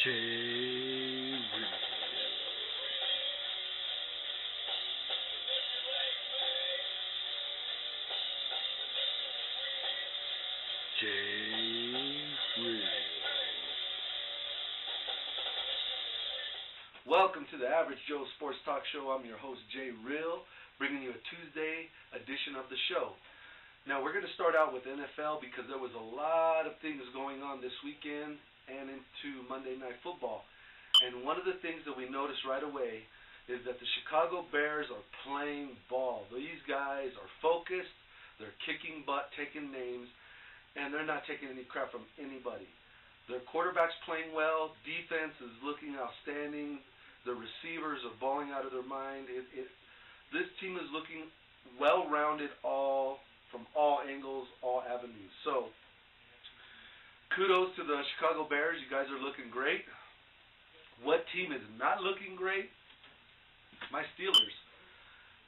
J. Welcome to the Average Joe Sports Talk Show. I'm your host, Jay Real, bringing you a Tuesday edition of the show. Now, we're going to start out with NFL because there was a lot of things going on this weekend and into Monday Night Football. And one of the things that we noticed right away is that the Chicago Bears are playing ball. These guys are focused, they're kicking butt, taking names, and they're not taking any crap from anybody. Their quarterback's playing well, defense is looking outstanding, the receivers are balling out of their mind. This team is looking well-rounded from all angles, all avenues. So, kudos to the Chicago Bears. You guys are looking great. What team is not looking great? My Steelers.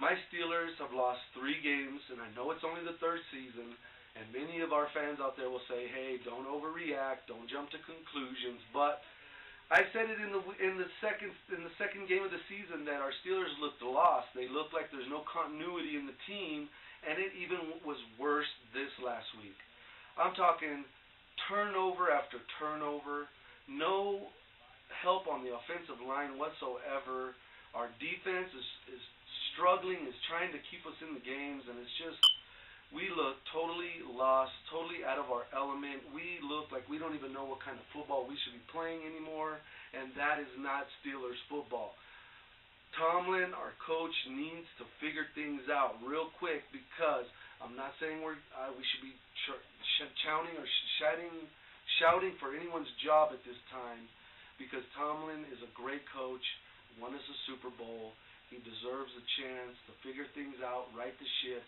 My Steelers have lost 3 games, and I know it's only the 3rd season, and many of our fans out there will say, hey, don't overreact, don't jump to conclusions, but I said it in the second game of the season that our Steelers looked lost. They looked like there's no continuity in the team, and it even was worse this last week. I'm talking turnover after turnover, no help on the offensive line whatsoever. Our defense is struggling, is trying to keep us in the games, and it's just, we look totally lost, totally out of our element. We look like we don't even know what kind of football we should be playing anymore, and that is not Steelers football. Tomlin, our coach, needs to figure things out real quick, because I'm not saying we should be shouting for anyone's job at this time, because Tomlin is a great coach, won us a Super Bowl. He deserves a chance to figure things out, right the ship.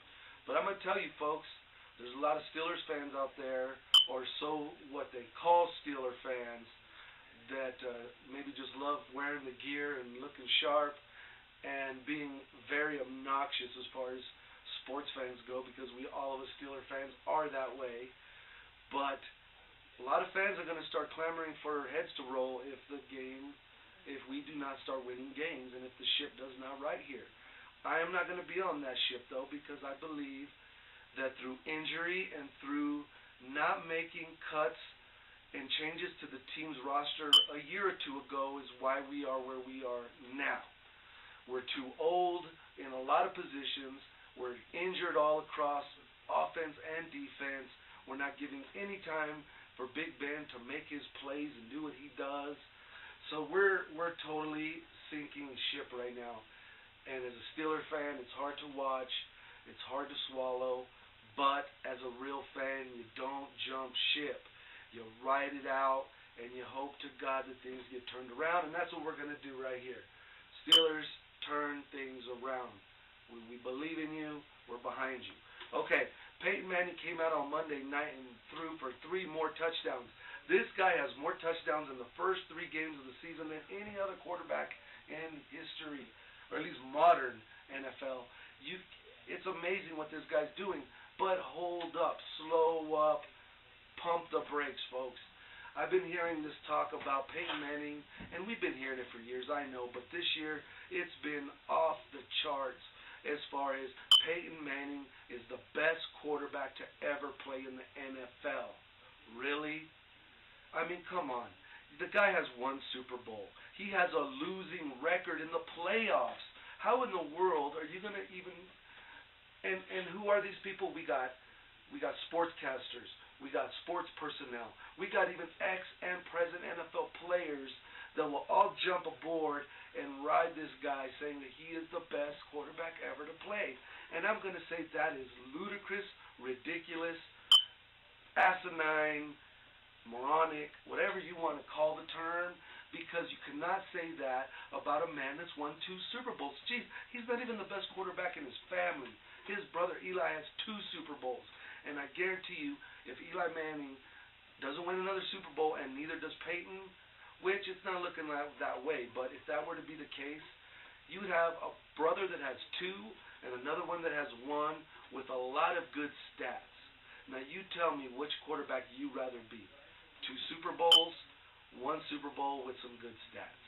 But I'm going to tell you, folks, there's a lot of Steelers fans out there, or so what they call Steeler fans, that maybe just love wearing the gear and looking sharp and being very obnoxious as far as sports fans go, because all of us Steeler fans are that way. But a lot of fans are going to start clamoring for heads to roll if we do not start winning games and if the ship does not right here. I am not going to be on that ship, though, because I believe that through injury and through not making cuts and changes to the team's roster a year or two ago is why we are where we are now. We're too old in a lot of positions. We're injured all across offense and defense. We're not giving any time for Big Ben to make his plays and do what he does. So we're totally sinking the ship right now. And as a Steeler fan, it's hard to watch, it's hard to swallow, but as a real fan, you don't jump ship. You ride it out, and you hope to God that things get turned around, and that's what we're going to do right here. Steelers, turn things around. We believe in you. We're behind you. Okay, Peyton Manning came out on Monday night and threw for 3 more touchdowns. This guy has more touchdowns in the first 3 games of the season than any other quarterback in history, or at least modern NFL. It's amazing what this guy's doing, but hold up, slow up, pump the brakes, folks. I've been hearing this talk about Peyton Manning, and we've been hearing it for years, I know, but this year it's been off the charts as far as Peyton Manning is the best quarterback to ever play in the NFL. Really? I mean, come on. The guy has 1 Super Bowl. He has a losing record in the playoffs. How in the world are you going to even... And who are these people? We got sportscasters. We got sports personnel. We got even ex and present NFL players that will all jump aboard and ride this guy, saying that he is the best quarterback ever to play. And I'm going to say that is ludicrous, ridiculous, asinine, moronic, whatever you want to call the term, because you cannot say that about a man that's won 2 Super Bowls. Jeez, he's not even the best quarterback in his family. His brother Eli has 2 Super Bowls. And I guarantee you, if Eli Manning doesn't win another Super Bowl, and neither does Peyton, which it's not looking that way, but if that were to be the case, you would have a brother that has 2 and another one that has 1 with a lot of good stats. Now you tell me which quarterback you'd rather be. 2 Super Bowls one Super Bowl with some good stats.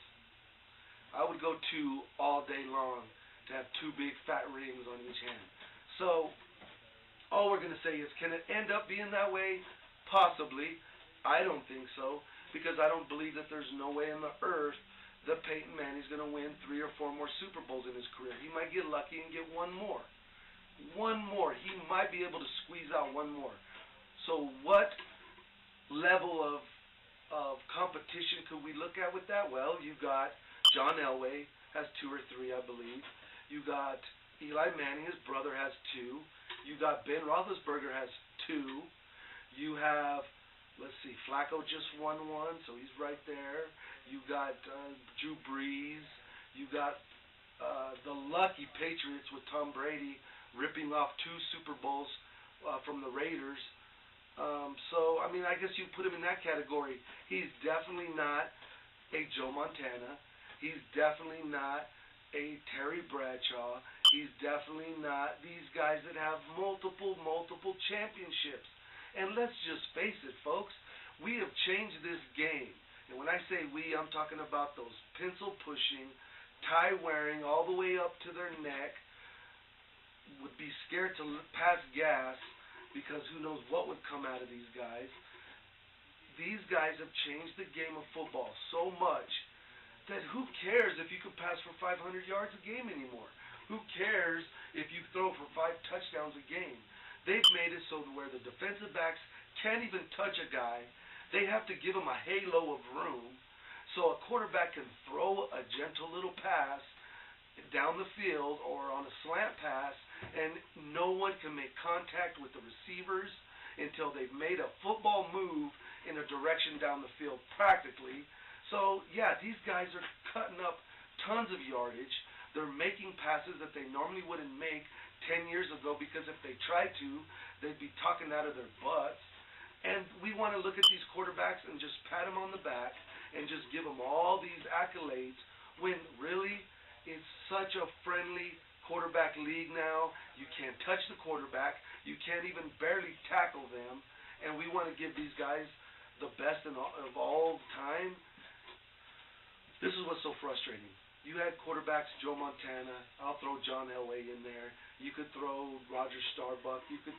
I would go two all day long to have two big fat rings on each hand. So all we're going to say is, can it end up being that way? Possibly. I don't think so, because I don't believe that there's no way on the earth that Peyton Manning's going to win 3 or 4 more Super Bowls in his career. He might get lucky and get one more. One more. He might be able to squeeze out one more. So what level of competition could we look at with that? Well, you've got John Elway has 2 or 3, I believe. You got Eli Manning, his brother, has 2. You got Ben Roethlisberger has 2. You have, let's see, Flacco just won one, so he's right there. You got Drew Brees. You got the lucky Patriots with Tom Brady ripping off 2 Super Bowls from the Raiders. So, I mean, I guess you put him in that category. He's definitely not a Joe Montana. He's definitely not a Terry Bradshaw. He's definitely not these guys that have multiple championships. And let's just face it, folks, we have changed this game. And when I say we, I'm talking about those pencil-pushing, tie-wearing all the way up to their neck, would be scared to pass gas because who knows what would come out of these guys. These guys have changed the game of football so much that who cares if you can pass for 500 yards a game anymore? Who cares if you throw for 5 touchdowns a game? They've made it so where the defensive backs can't even touch a guy. They have to give him a halo of room so a quarterback can throw a gentle little pass down the field or on a slant pass, and no one can make contact with the receivers until they've made a football move in a direction down the field practically. So, yeah, these guys are cutting up tons of yardage. They're making passes that they normally wouldn't make 10 years ago, because if they tried to, they'd be talking out of their butts. And we want to look at these quarterbacks and just pat them on the back and just give them all these accolades when really it's such a friendly quarterback league now. You can't touch the quarterback. You can't even barely tackle them. And we want to give these guys the best of all time. This is what's so frustrating. You had quarterbacks, Joe Montana. I'll throw John Elway in there. You could throw Roger Starbuck. You could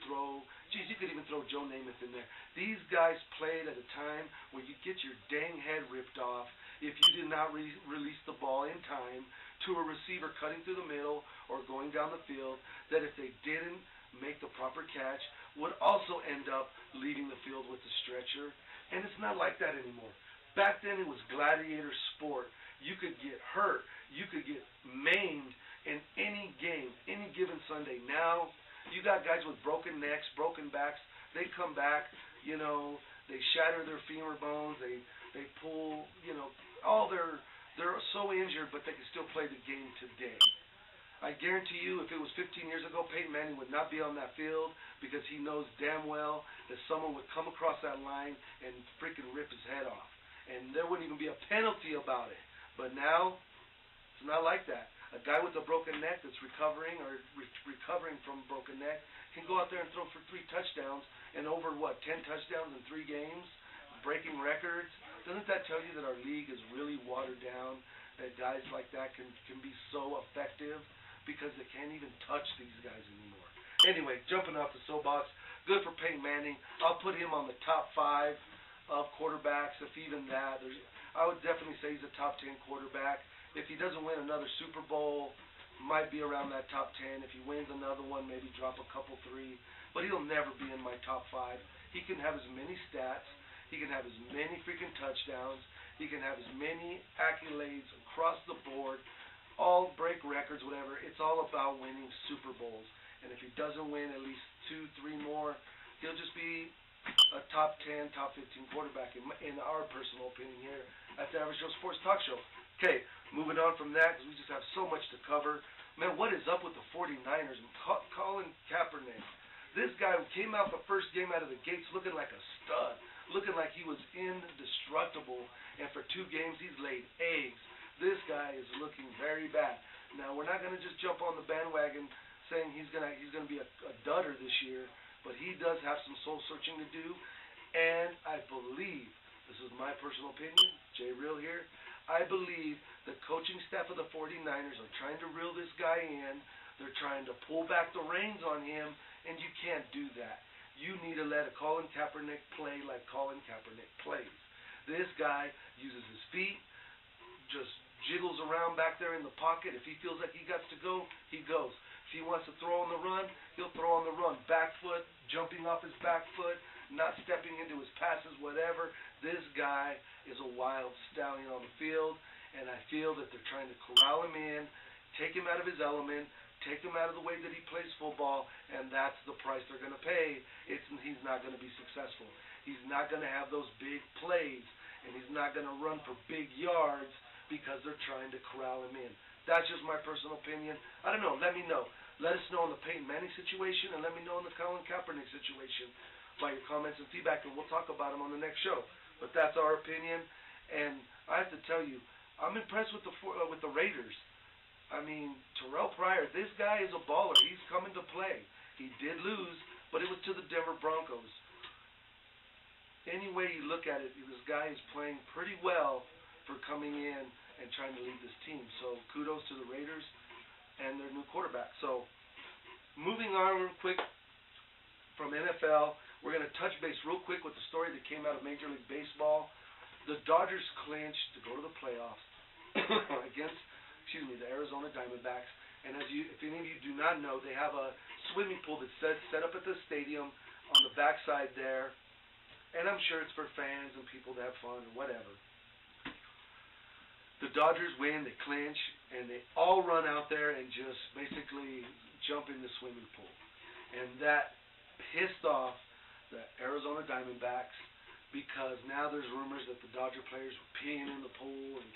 you could even throw Joe Namath in there. These guys played at a time where you get your dang head ripped off if you did not release the ball in time to a receiver cutting through the middle or going down the field, that if they didn't make the proper catch, would also end up leaving the field with the stretcher. And it's not like that anymore. Back then it was gladiator sport. You could get hurt. You could get maimed in any game, any given Sunday. Now, you got guys with broken necks, broken backs. They come back, they shatter their femur bones. They pull, they're so injured, but they can still play the game today. I guarantee you, if it was 15 years ago, Peyton Manning would not be on that field, because he knows damn well that someone would come across that line and freaking rip his head off. And there wouldn't even be a penalty about it. But now, it's not like that. A guy with a broken neck that's recovering or recovering from a broken neck can go out there and throw for 3 touchdowns and over, 10 touchdowns in 3 games, breaking records. Doesn't that tell you that our league is really watered down, that guys like that can be so effective because they can't even touch these guys anymore? Anyway, jumping off the soapbox, good for Peyton Manning. I'll put him on the top 5 of quarterbacks, if even that. I would definitely say he's a top 10 quarterback. If he doesn't win another Super Bowl, might be around that top 10. If he wins another one, maybe drop a couple 3. But he'll never be in my top 5. He can have as many stats. He can have as many freaking touchdowns. He can have as many accolades across the board, all break records, whatever. It's all about winning Super Bowls. And if he doesn't win at least 2, 3 more, he'll just be a top 10, top 15 quarterback in our personal opinion here at the Average Joe Sports Talk Show. Okay, moving on from that, because we just have so much to cover. Man, what is up with the 49ers? Colin Kaepernick. This guy came out the first game out of the gates looking like a stud, looking like he was indestructible, and for 2 games he's laid eggs. This guy is looking very bad. Now, we're not going to just jump on the bandwagon saying he's going to be a dudder this year, but he does have some soul searching to do, and I believe this is my personal opinion, Jay Real here, I believe the coaching staff of the 49ers are trying to reel this guy in. They're trying to pull back the reins on him, and you can't do that. You need to let a Colin Kaepernick play like Colin Kaepernick plays. This guy uses his feet, just jiggles around back there in the pocket. If he feels like he got to go, he goes. If he wants to throw on the run, he'll throw on the run. Back foot, jumping off his back foot, not stepping into his passes, whatever. This guy is a wild stallion on the field, and I feel that they're trying to corral him in, take him out of his element, take him out of the way that he plays football, and that's the price they're going to pay. He's not going to be successful. He's not going to have those big plays, and he's not going to run for big yards because they're trying to corral him in. That's just my personal opinion. I don't know. Let me know. Let us know on the Peyton Manning situation, and let me know on the Colin Kaepernick situation by your comments and feedback, and we'll talk about them on the next show. But that's our opinion, and I have to tell you, I'm impressed with the Raiders. I mean, Terrell Pryor, this guy is a baller. He's coming to play. He did lose, but it was to the Denver Broncos. Any way you look at it, this guy is playing pretty well for coming in and trying to lead this team. So kudos to the Raiders and their new quarterback. So moving on real quick from NFL, we're going to touch base real quick with the story that came out of Major League Baseball. The Dodgers clinched to go to the playoffs against the Arizona Diamondbacks. And if any of you do not know, they have a swimming pool that's set up at the stadium on the backside there. And I'm sure it's for fans and people to have fun or whatever. The Dodgers win, they clinch, and they all run out there and just basically jump in the swimming pool. And that pissed off the Arizona Diamondbacks because now there's rumors that the Dodger players were peeing in the pool and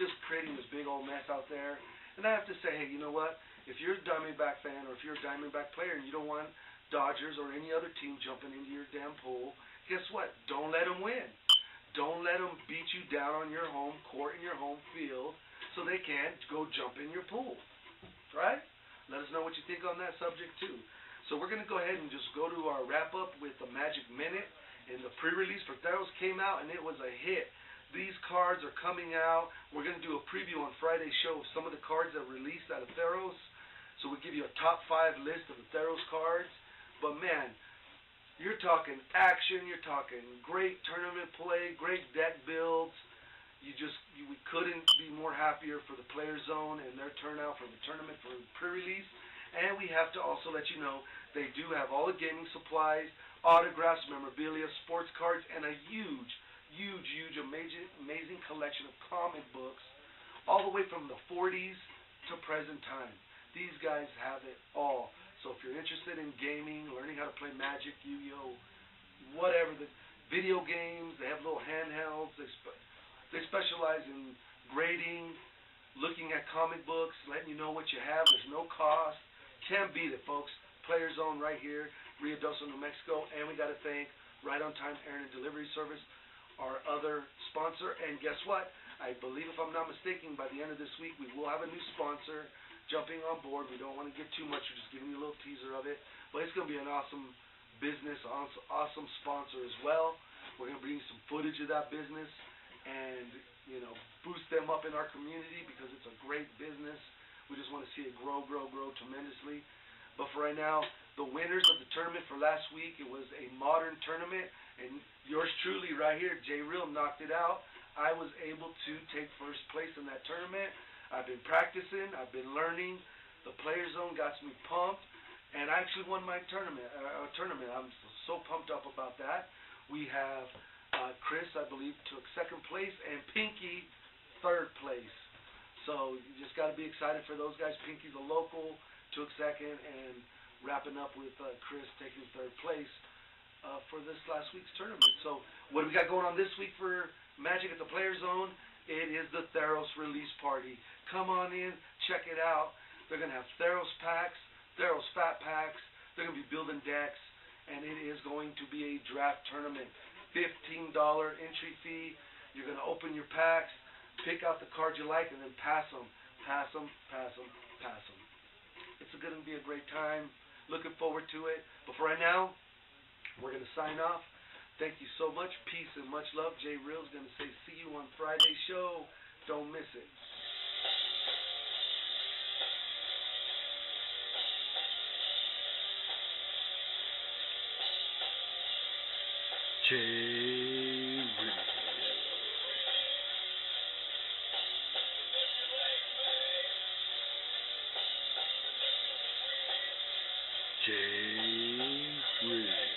just creating this big old mess out there. And I have to say, hey, you know what? If you're a Diamondback fan or if you're a Diamondback player and you don't want Dodgers or any other team jumping into your damn pool, guess what? Don't let them win. Don't let them beat you down on your home court and your home field so they can't go jump in your pool. Right? Let us know what you think on that subject too. So we're going to go ahead and just go to our wrap-up with the Magic Minute. And the pre-release for Theros came out, and it was a hit. These cards are coming out. We're going to do a preview on Friday's show of some of the cards that released out of Theros. So we'll give you a top 5 list of the Theros cards. But, man, you're talking action. You're talking great tournament play, great deck builds. We couldn't be more happier for the Player Zone and their turnout for the tournament for pre-release. And we have to also let you know they do have all the gaming supplies, autographs, memorabilia, sports cards, and a huge, amazing collection of comic books all the way from the 40s to present time. These guys have it all. So if you're interested in gaming, learning how to play Magic, Yu-Gi-Oh, whatever, the video games, they have little handhelds. They specialize in grading, looking at comic books, letting you know what you have. There's no cost. Can't beat it, folks. Player Zone right here, Rio Doso, New Mexico. And we got to thank Right On Time Air and Delivery Service, our other sponsor. And guess what? I believe, if I'm not mistaken, by the end of this week, we will have a new sponsor jumping on board. We don't want to get too much. We're just giving you a little teaser of it. But it's going to be an awesome business, awesome sponsor as well. We're going to bring you some footage of that business and, boost them up in our community because it's a great business. We just want to see it grow tremendously. But for right now, the winners of the tournament for last week, it was a modern tournament, and yours truly right here, Jay Real, knocked it out. I was able to take first place in that tournament. I've been practicing. I've been learning. The Player Zone got me pumped, and I actually won my tournament. I'm so pumped up about that. We have Chris, I believe, took second place, and Pinky third place. So you just got to be excited for those guys. Pinky's a local, took second, and wrapping up with Chris taking third place for this last week's tournament. So what do we got going on this week for Magic at the Player Zone? It is the Theros release party. Come on in, check it out. They're going to have Theros packs, Theros Fat Packs. They're going to be building decks, and it is going to be a draft tournament. $15 entry fee. You're going to open your packs, pick out the cards you like, and then pass them. Pass them. It's going to be a great time. Looking forward to it. But for right now, we're going to sign off. Thank you so much. Peace and much love. Jay Reel's going to say see you on Friday's show. Don't miss it. Jay Reel. Jay Reel.